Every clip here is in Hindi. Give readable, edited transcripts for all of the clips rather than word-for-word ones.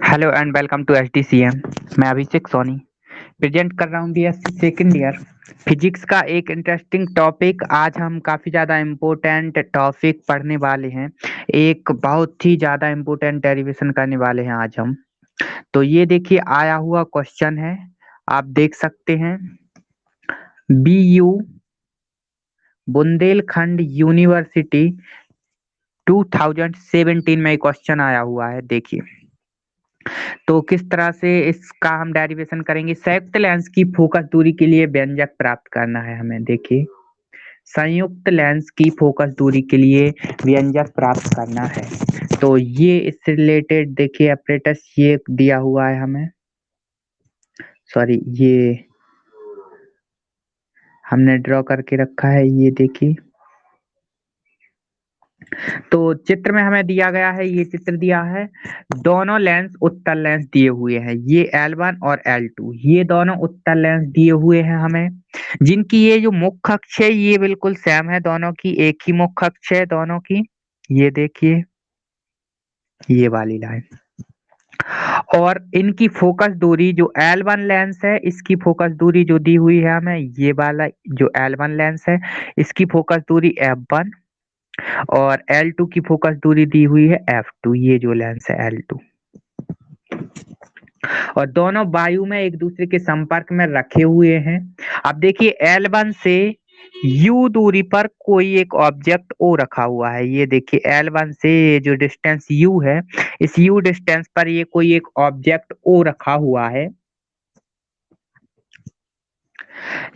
Hello and welcome to HDCM. मैं अभिषेक सोनी प्रेजेंट कर रहा हूँ बीएससी सेकेंड ईयर फिजिक्स का एक इंटरेस्टिंग टॉपिक। आज हम काफ़ी ज़्यादा इम्पोर्टेंट टॉपिक पढ़ने वाले हैं। एक बहुत ही ज़्यादा इम्पोर्टेंट डेरिवेशन करने वाले हैं आज हम। तो ये देखिए आया हुआ क्वेश्चन है, आप देख सकते हैं। BU बुंदेलखंड यूनिवर्सिटी 2017 में क्वेश्चन आया हुआ है। देखिए तो किस तरह से इसका हम डेरिवेशन करेंगे। संयुक्त लेंस की फोकस दूरी के लिए व्यंजक प्राप्त करना है हमें। देखिए संयुक्त लेंस की फोकस दूरी के लिए व्यंजक प्राप्त करना है। तो ये इससे रिलेटेड देखिए अपरेटस ये दिया हुआ है हमें, सॉरी ये हमने ड्रॉ करके रखा है। ये देखिए तो चित्र में हमें दिया गया है, ये चित्र दिया है। दोनों लेंस उत्तल लेंस दिए हुए हैं, ये L1 और L2, ये दोनों उत्तल लेंस दिए हुए हैं हमें, जिनकी ये जो मुख्य अक्ष है ये बिल्कुल सेम है, दोनों की एक ही मुख्य अक्ष है दोनों की। ये देखिए ये वाली लाइन, और इनकी फोकस दूरी जो L1 लेंस है इसकी फोकस दूरी जो दी हुई है हमें, ये वाला जो L1 लेंस है इसकी फोकस दूरी F1 और L2 की फोकस दूरी दी हुई है F2, ये जो लेंस है L2। और दोनों वायु में एक दूसरे के संपर्क में रखे हुए हैं। अब देखिए L1 से U दूरी पर कोई एक ऑब्जेक्ट O रखा हुआ है। ये देखिए L1 से ये जो डिस्टेंस U है, इस U डिस्टेंस पर ये कोई एक ऑब्जेक्ट O रखा हुआ है।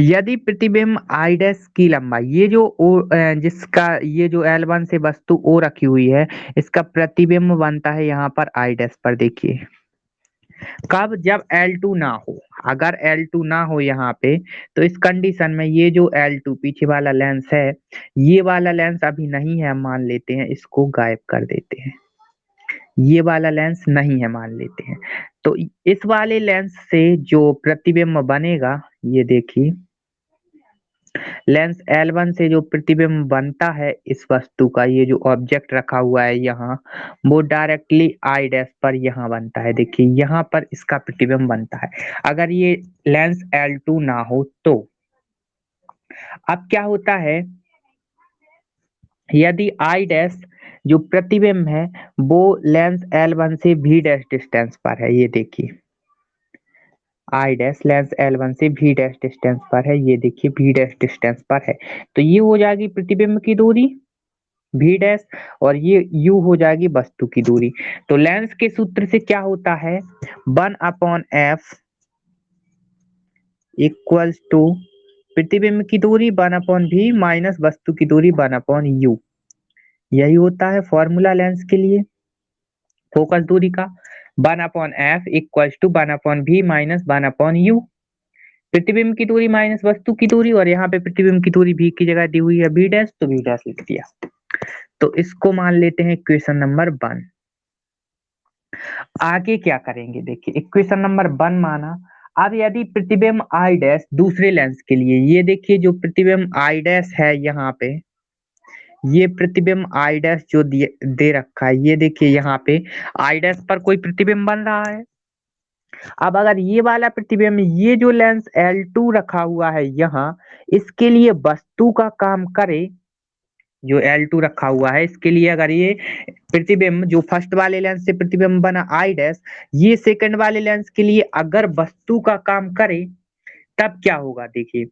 यदि प्रतिबिंब I डैश की लंबाई, ये जो जिसका ये जो L1 से वस्तु O रखी हुई है इसका प्रतिबिंब बनता है यहाँ पर I डैश पर। देखिए कब, जब L2 ना हो। अगर L2 ना हो यहाँ पे तो इस कंडीशन में ये जो L2 पीछे वाला लेंस है, ये वाला लेंस अभी नहीं है, हम मान लेते हैं इसको गायब कर देते हैं। ये वाला लेंस नहीं है मान लेते हैं। तो इस वाले लेंस से जो प्रतिबिंब बनेगा, ये देखिए लेंस L1 से जो प्रतिबिंब बनता है इस वस्तु का, ये जो ऑब्जेक्ट रखा हुआ है यहाँ, वो डायरेक्टली I डैश पर यहाँ बनता है। देखिए यहाँ पर इसका प्रतिबिंब बनता है अगर ये लेंस L2 ना हो तो। अब क्या होता है, यदि I डैश जो प्रतिबिंब है वो लेंस L1 से V डैश डिस्टेंस पर है, ये देखिए I डैश लेंस L1 से V डैश डिस्टेंस पर है, ये देखिए V डैश डिस्टेंस पर है, तो ये हो जाएगी प्रतिबिंब की दूरी V डैश, और ये U हो जाएगी वस्तु की दूरी। तो लेंस के सूत्र से क्या होता है, 1/f इक्वल्स टू प्रतिबिंब की दूरी 1/v माइनस वस्तु की दूरी 1/u। यही होता है फॉर्मूला लेंस के लिए फोकस दूरी का, 1/f equals to 1/v minus 1/u। प्रतिबिंब की दूरी माइनस वस्तु की दूरी, और यहाँ पे प्रतिबिंब की दूरी v की जगह दी हुई है v डैश, तो v डैश लिख दिया। तो इसको मान लेते हैं इक्वेशन नंबर 1। आगे क्या करेंगे, देखिए इक्वेशन नंबर 1 माना। अब यदि प्रतिबिंब I डैश दूसरे लेंस के लिए, ये देखिए जो प्रतिबिंब I डैश है यहाँ पे, ये प्रतिबिंब I डैश जो दे रखा है, ये देखिए यहाँ पे I डैश पर कोई प्रतिबिंब बन रहा है। अब अगर ये वाला प्रतिबिंब ये जो लेंस L2 रखा हुआ है यहाँ, इसके लिए वस्तु का काम करे, जो L2 रखा हुआ है इसके लिए अगर ये प्रतिबिंब जो फर्स्ट वाले लेंस से प्रतिबिंब बना I डैश, ये सेकंड वाले लेंस के लिए अगर वस्तु का काम करे तब क्या होगा। देखिए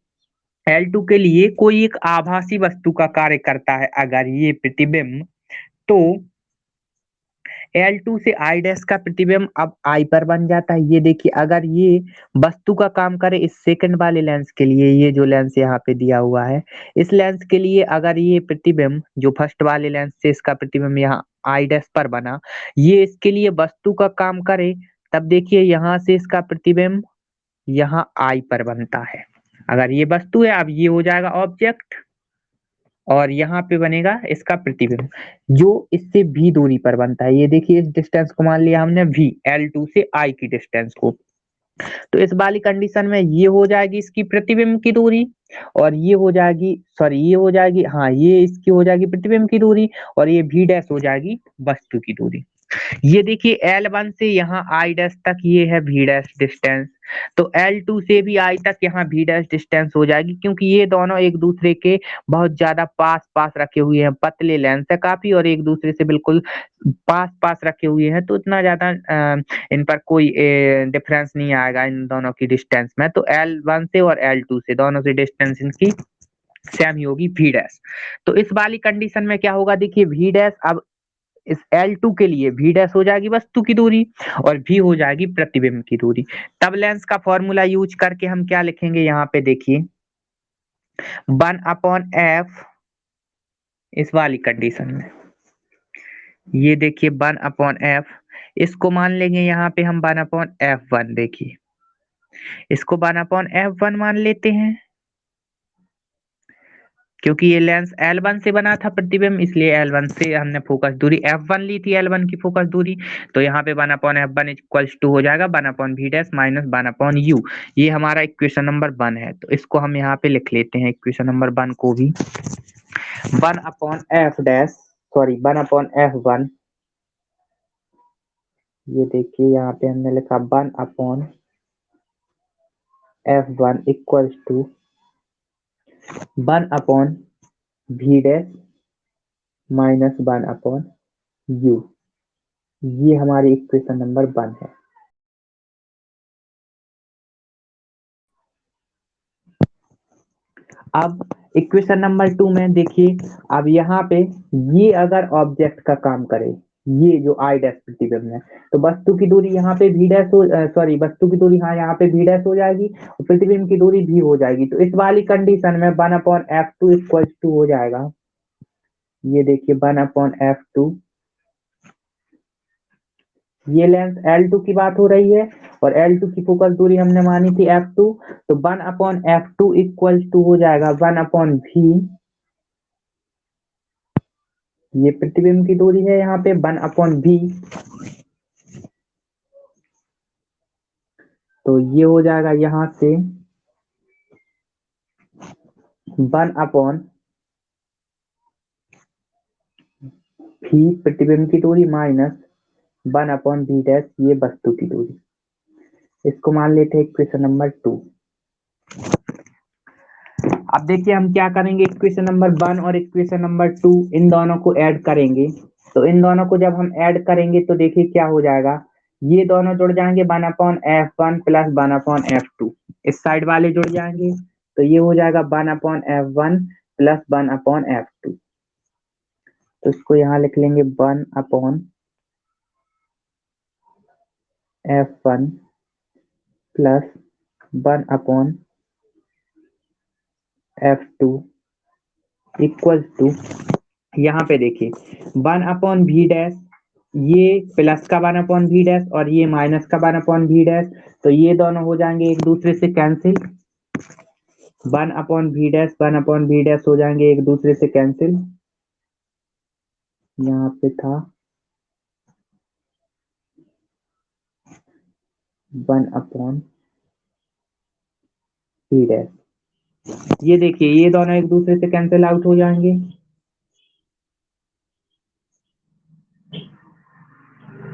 L2 के लिए कोई एक आभासी वस्तु का कार्य करता है अगर ये प्रतिबिंब, तो L2 से I डैश का प्रतिबिंब अब I पर बन जाता है। ये देखिए अगर ये वस्तु का काम करे इस सेकंड वाले लेंस के लिए, ये जो लेंस यहाँ पे दिया हुआ है इस लेंस के लिए अगर ये प्रतिबिंब जो फर्स्ट वाले लेंस से इसका प्रतिबिंब यहाँ I डैश पर बना, ये इसके लिए वस्तु का काम करे, तब देखिए यहाँ से इसका प्रतिबिंब यहाँ I पर बनता है। अगर ये वस्तु है, अब ये हो जाएगा ऑब्जेक्ट, और यहाँ पे बनेगा इसका प्रतिबिंब जो इससे v दूरी पर बनता है। ये देखिए इस डिस्टेंस को मान लिया हमने v, L2 से I की डिस्टेंस को। तो इस वाली कंडीशन में ये हो जाएगी इसकी प्रतिबिंब की दूरी, और ये हो जाएगी, सॉरी ये हो जाएगी, हाँ ये इसकी हो जाएगी प्रतिबिंब की दूरी, और ये v डैश हो जाएगी वस्तु की दूरी। ये देखिए L1 से यहाँ I डैश तक ये है V डैश डिस्टेंस, तो L2 से भी I तक यहाँ V डैश डिस्टेंस हो जाएगी, क्योंकि ये दोनों एक दूसरे के बहुत ज्यादा पास पास रखे हुए हैं, पतले लेंस है काफी और एक दूसरे से बिल्कुल पास पास रखे हुए हैं, तो इतना ज्यादा इन पर कोई डिफरेंस नहीं आएगा इन दोनों की डिस्टेंस में। तो L1 से और L2 से दोनों से डिस्टेंस इनकी सेम ही होगी V डैश। तो इस वाली कंडीशन में क्या होगा, देखिए V डैश अब इस L2 के लिए V डैश हो जाएगी वस्तु की दूरी और V हो जाएगी प्रतिबिंब की दूरी। तब लेंस का फॉर्मूला यूज करके हम क्या लिखेंगे, यहाँ पे देखिए 1/f इस वाली कंडीशन में, ये देखिए 1/f, इसको मान लेंगे यहाँ पे हम 1/f1, देखिए इसको 1/f1 मान लेते हैं, क्योंकि ये लेंस L1 से बना था प्रतिबिंब, इसलिए L1 से हमने फोकस दूरी F1 ली थी, L1 की फोकस दूरी, तो यहाँ पे 1/f1 इक्वल्स टू हो जाएगा 1/v डैश माइनस 1/u। ये हमारा इक्वेशन नंबर 1 है, तो इसको हम यहाँ पे लिख लेते हैं इक्वेशन नंबर 1 को भी 1/f डैश, सॉरी 1/f1, ये देखिए यहाँ पे हमने लिखा 1/f1 equals to 1/v dash minus 1/u। ये हमारी इक्वेशन नंबर 1 है। अब इक्वेशन नंबर 2 में देखिए, अब यहाँ पे ये अगर ऑब्जेक्ट का काम करे, ये जो आई डैश प्रतिबिंब है, तो वस्तु की दूरी यहाँ पे v डैश हो, सॉरी वस्तु की दूरी हाँ यहाँ पे v डैश हो जाएगी और प्रतिबिंब की दूरी v हो जाएगी। तो इस वाली कंडीशन में 1/f2 इक्वल्स टू हो जाएगा, ये देखिए 1/f2, ये लेंस L2 की बात हो रही है और L2 की फोकस दूरी हमने मानी थी f2, तो 1/f2 इक्वल्स टू हो जाएगा 1/v, ये प्रतिबिंब की दूरी है यहाँ पे 1/v, तो ये हो जाएगा यहाँ से 1/v प्रतिबिंब की दूरी माइनस 1/v डैश ये वस्तु की दूरी, इसको मान लेते हैं इक्वेशन नंबर 2। अब देखिए हम क्या करेंगे, इक्वेशन नंबर 1 और इक्वेशन नंबर 2 इन दोनों को ऐड करेंगे। तो इन दोनों को जब हम ऐड करेंगे तो देखिए क्या हो जाएगा, ये दोनों जुड़ जाएंगे 1/f1 प्लस 1/f2, इस साइड वाले जुड़ जाएंगे, तो ये हो जाएगा 1/f1 प्लस 1/f2, तो इसको यहाँ लिख लेंगे 1/f1 plus 1/f2 equal to, यहाँ पे देखिए 1/v डैश, ये प्लस का 1/v डैश और ये माइनस का 1/v डैश, तो ये दोनों हो जाएंगे एक दूसरे से कैंसिल, 1/v डैश हो जाएंगे एक दूसरे से कैंसिल, यहाँ पे था 1/v डैश, ये देखिए ये दोनों एक दूसरे से कैंसिल आउट हो जाएंगे,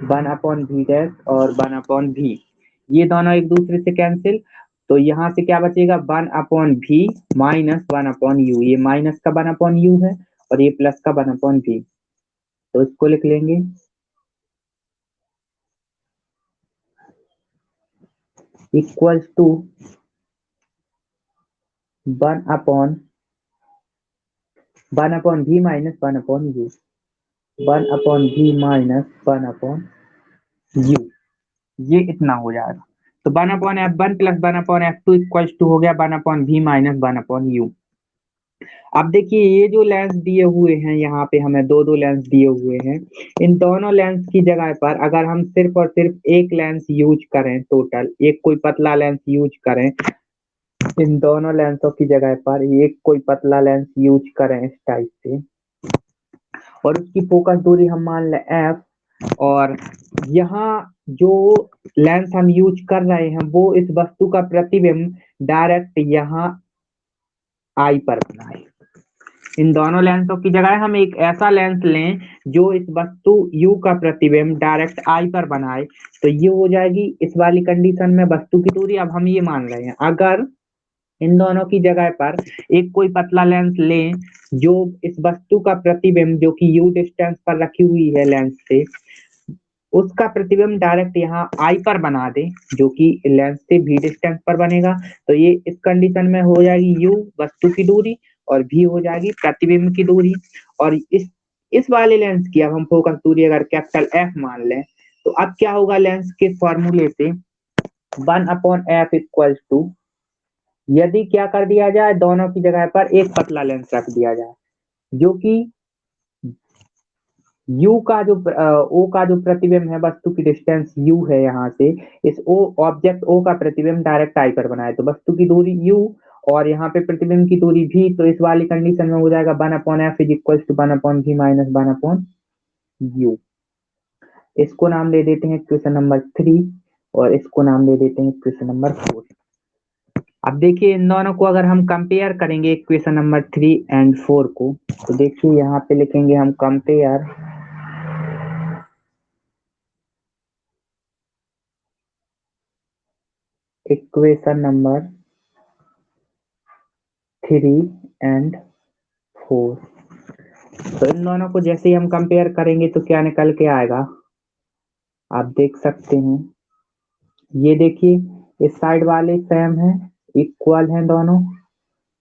1/v डैश और 1/v, ये दोनों एक दूसरे से कैंसिल, तो यहाँ से क्या बचेगा 1/v माइनस 1/u, ये माइनस का 1/u है और ये प्लस का 1/v, तो इसको लिख लेंगे equals to 1/v minus 1/u, 1/v minus 1/u, ये इतना हो जाएगा। तो 1/f1 plus 1/f2 equals to हो गया 1/v माइनस 1/u। अब देखिए ये जो लेंस दिए हुए हैं यहाँ पे हमें दो लेंस दिए हुए हैं, इन दोनों लेंस की जगह पर अगर हम सिर्फ और सिर्फ एक लेंस यूज करें, टोटल एक कोई पतला लेंस यूज करें, इन दोनों लेंसों की जगह पर एक कोई पतला लेंस यूज करें इस टाइप से, और उसकी फोकस दूरी हम मान लें f, और यहाँ जो लेंस हम यूज कर रहे हैं वो इस वस्तु का प्रतिबिंब डायरेक्ट यहाँ आई पर बनाए, इन दोनों लेंसों की जगह हम एक ऐसा लेंस लें जो इस वस्तु U का प्रतिबिंब डायरेक्ट I पर बनाए, तो ये हो जाएगी इस वाली कंडीशन में वस्तु की दूरी। अब हम ये मान रहे हैं अगर इन दोनों की जगह पर एक कोई पतला लेंस लें जो इस वस्तु का प्रतिबिंब जो कि U डिस्टेंस पर रखी हुई है लेंस से, उसका प्रतिबिंब डायरेक्ट यहाँ I पर बना दे जो कि लेंस से V डिस्टेंस पर बनेगा, तो ये इस कंडीशन में हो जाएगी U वस्तु की दूरी और V हो जाएगी प्रतिबिंब की दूरी। और इस वाले लेंस की अब हम फोकस दूरी अगर कैपिटल F मान लें, तो अब क्या होगा लेंस के फॉर्मूले से 1/f इक्वल्स टू, यदि क्या कर दिया जाए दोनों की जगह पर एक पतला लेंस रख दिया जाए जो कि U का जो O का जो प्रतिबिंब है वस्तु की डिस्टेंस U है यहाँ से, इस O ऑब्जेक्ट O का प्रतिबिंब डायरेक्ट I पर बनाए, तो वस्तु की दूरी U और यहाँ पे प्रतिबिंब की दूरी V, तो इस वाली कंडीशन में हो जाएगा 1/f is equal to 1/v minus 1/u। इसको नाम दे देते हैं क्वेश्चन नंबर 3 और इसको नाम दे देते हैं क्वेश्चन नंबर 4। अब देखिए इन दोनों को अगर हम कंपेयर करेंगे इक्वेशन नंबर 3 एंड 4 को, तो देखिए यहाँ पे लिखेंगे हम कंपेयर इक्वेशन नंबर 3 एंड 4। तो इन दोनों को जैसे ही हम कंपेयर करेंगे तो क्या निकल के आएगा, आप देख सकते हैं। ये देखिए इस साइड वाले सेम है, इक्वल हैं दोनों,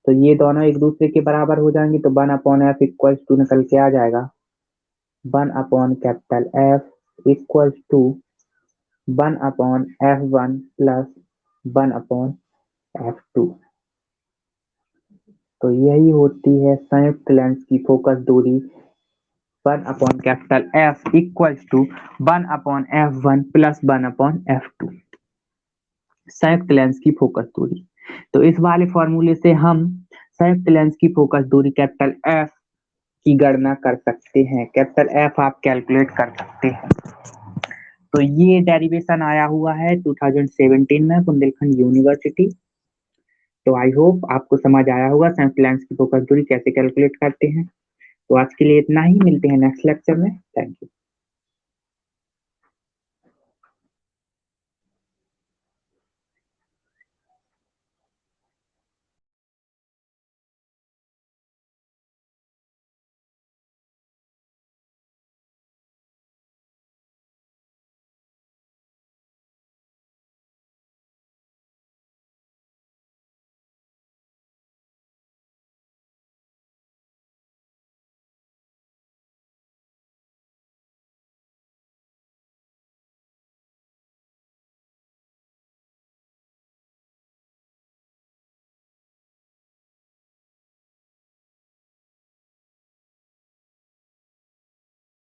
तो ये दोनों एक दूसरे के बराबर हो जाएंगे, तो 1/f इक्वल्स टू निकल के आ जाएगा 1/F equals to 1/f1 plus 1/f2। तो यही होती है संयुक्त लेंस की फोकस दूरी 1/F equals to 1/f1 plus 1/f2, संयुक्त लेंस की फोकस दूरी। तो इस वाले फॉर्मूले से हम संयुक्त लेंस की फोकस दूरी कैपिटल F की गणना कर सकते हैं, कैपिटल F आप कैलकुलेट कर सकते हैं। तो ये डेरिवेशन आया हुआ है 2017 में बुंदेलखंड यूनिवर्सिटी। तो आई होप आपको समझ आया होगा संयुक्त लेंस की फोकस दूरी कैसे कैलकुलेट करते हैं। तो आज के लिए इतना ही, मिलते हैं नेक्स्ट लेक्चर में। Thank you.